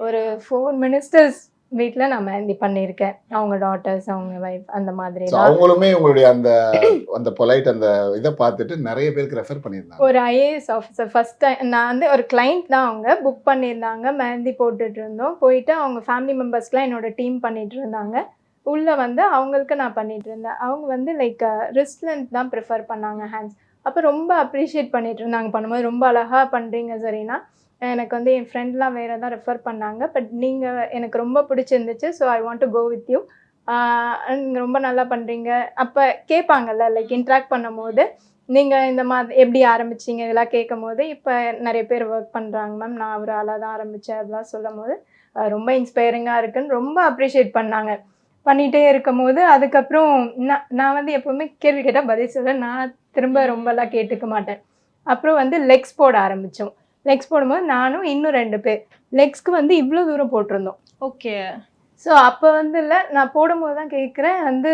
ஒரு 4 மினிஸ்டர்ஸ் வீட்டில் நான் மெஹந்தி பண்ணியிருக்கேன். அவங்க டாட்டர்ஸ், அவங்க வைஃப், அந்த மாதிரி அவங்களுமே உங்களுடைய அந்த அந்த பொலைட் அந்த இதை பார்த்துட்டு நிறைய பேருக்கு ரெஃபர் பண்ணியிருந்தாங்க. ஒரு ஐஏஎஸ் ஆஃபீஸர் ஃபர்ஸ்ட் டைம் நான் வந்து ஒரு கிளைண்ட் தான், அவங்க புக் பண்ணியிருந்தாங்க. மெஹந்தி போட்டுட்டு இருந்தோம். போயிட்டு அவங்க ஃபேமிலி மெம்பர்ஸ்க்குலாம் என்னோட டீம் பண்ணிட்டு இருந்தாங்க. உள்ளே வந்து அவங்களுக்கு நான் பண்ணிட்டு இருந்தேன். அவங்க வந்து லைக் ரிஸ்ட் லென்த் தான் ப்ரிஃபர் பண்ணாங்க, ஹேண்ட்ஸ். அப்போ ரொம்ப அப்ரிஷியேட் பண்ணிட்டு இருந்தாங்க பண்ணும்போது. ரொம்ப அழகாக பண்ணுறீங்க சரினா. எனக்கு வந்து என் ஃப்ரெண்ட்லாம் வேறு தான் ரெஃபர் பண்ணாங்க. பட் நீங்கள் எனக்கு ரொம்ப பிடிச்சிருந்துச்சு. So I want to go with you. நீங்கள் ரொம்ப நல்லா பண்ணுறீங்க. அப்போ கேட்பாங்கல்ல, லைக் இன்ட்ராக்ட் பண்ணும் போது நீங்கள் இந்த மாதிரி எப்படி ஆரம்பிச்சிங்க இதெல்லாம் கேட்கும் போது, இப்போ நிறைய பேர் ஒர்க் பண்ணுறாங்க மேம், நான் ஒரு ஆளாக தான் ஆரம்பித்தேன் அதெல்லாம் சொல்லும் போது ரொம்ப இன்ஸ்பைரிங்காக இருக்குன்னு ரொம்ப அப்ரிஷியேட் பண்ணாங்க. பண்ணிகிட்டே இருக்கும் போது அதுக்கப்புறம் நான் வந்து எப்போவுமே கேள்வி கேட்டால் பதில் சொல்ல, நான் திரும்ப ரொம்பலாம் கேட்டுக்க மாட்டேன். அப்புறம் வந்து லெக்ஸ் போட ஆரம்பித்தோம். லெக்ஸ் போடும்போது நானும் இன்னும் 2 பேர் லெக்ஸ்க்கு வந்து இவ்வளோ தூரம் போட்டிருந்தோம். ஓகே. ஸோ அப்போ வந்து இல்லை, நான் போடும்போது தான் கேட்குறேன் வந்து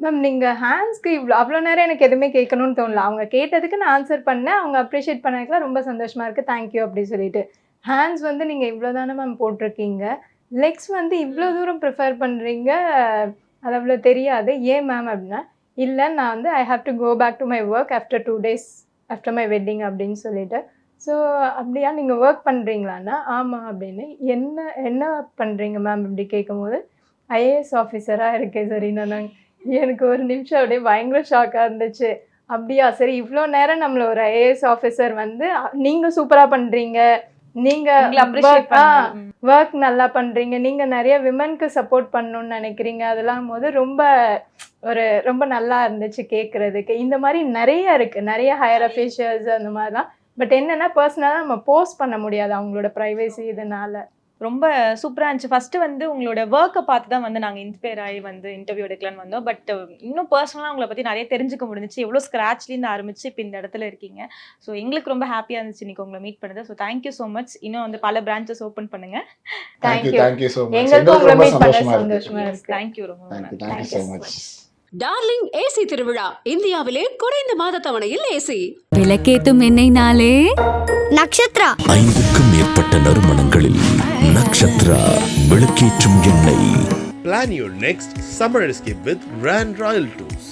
மேம் நீங்கள் ஹேண்ட்ஸ்க்கு அவ்வளோ நேரம் எனக்கு எதுவுமே கேட்கணும்னு தோணல. அவங்க கேட்டதுக்கு நான் ஆன்சர் பண்ணேன். அவங்க அப்ரிஷியேட் பண்ணதுக்குலாம் ரொம்ப சந்தோஷமாக இருக்குது, தேங்க்யூ அப்படி சொல்லிட்டு. ஹேண்ட்ஸ் வந்து நீங்கள் இவ்வளோ தானே மேம் போட்டிருக்கீங்க, லெக்ஸ் வந்து இவ்வளோ தூரம் ப்ரிஃபர் பண்ணுறீங்க, அது அவ்வளோ தெரியாது, ஏன் மேம் அப்படின்னா, இல்லை நான் வந்து I have to go back to my work after 2 days after my wedding அப்படின்னு சொல்லிட்டு. ஸோ அப்படியா நீங்கள் ஒர்க் பண்ணுறீங்களான்னா ஆமாம் அப்படின்னு. என்ன பண்ணுறீங்க மேம் இப்படி கேட்கும்போது ஐஏஎஸ் ஆஃபீஸராக இருக்கேன் சரிண்ணா. எனக்கு ஒரு நிமிஷம் அப்படியே பயங்கர ஷாக்காக இருந்துச்சு. அப்படியா சரி, இவ்வளோ நேரம் நம்மள ஒரு ஐஏஎஸ் ஆஃபீஸர் வந்து நீங்கள் சூப்பராக பண்ணுறீங்க, உங்களை appreciate நீங்கள் பண்ணாங்க. ஒர்க் நல்லா பண்ணுறீங்க, நீங்கள் நிறைய விமனுக்கு சப்போர்ட் பண்ணணும்னு நினைக்கிறீங்க, அதெல்லாம் போது ரொம்ப நல்லா இருந்துச்சு கேட்குறதுக்கு. இந்த மாதிரி நிறைய இருக்குது, நிறைய ஹையர் அஃபீஷியல்ஸ் அந்த மாதிரிலாம். பட் என்னென்னா பர்சனலாக நம்ம போஸ்ட் பண்ண முடியாது அவங்களோட ப்ரைவசி இதனால. ரொம்ப சூப்பராக இருந்துச்சு. ஃபஸ்ட்டு வந்து உங்களோட ஒர்க்கை பார்த்து தான் வந்து நாங்கள் இன்ஸ்பயர் ஆகி வந்து இன்டர்வியூ எடுக்கலான்னு வந்தோம். பட் இன்னும் பர்சனலாக உங்களை பற்றி நிறைய தெரிஞ்சுக்க முடிஞ்சிச்சு. எவ்வளோ ஸ்க்ராட்ச்லேருந்து ஆரம்பிச்சு இப்போ இந்த இடத்துல இருக்கீங்க. ஸோ எங்களுக்கு ரொம்ப ஹாப்பியாக இருந்துச்சு இன்னைக்கு உங்களை மீட் பண்ணது. So thank you so much. இன்னும் வந்து பல பிரான்ச்சஸ் ஓப்பன் பண்ணுங்க. Thank you so much. எங்களுக்கும் உங்களை ரொம்ப மீட் பண்ண சந்தோஷமா சந்தோஷமா இருக்கு. இருக்கு. தேங்க்யூ ரொம்ப thank you so much. Darling AC திருவிழா இந்தியாவிலே குறைந்த மாத தவணையில் ஏசி. விளக்கேத்தும் எண்ணெய்னாலே நட்சத்திரா 5க்கும் மேற்பட்ட நறுமணங்களில் நட்சத்திரா விளக்கேற்றும் எண்ணெய். Plan your next summer escape with Rand Royal Tours.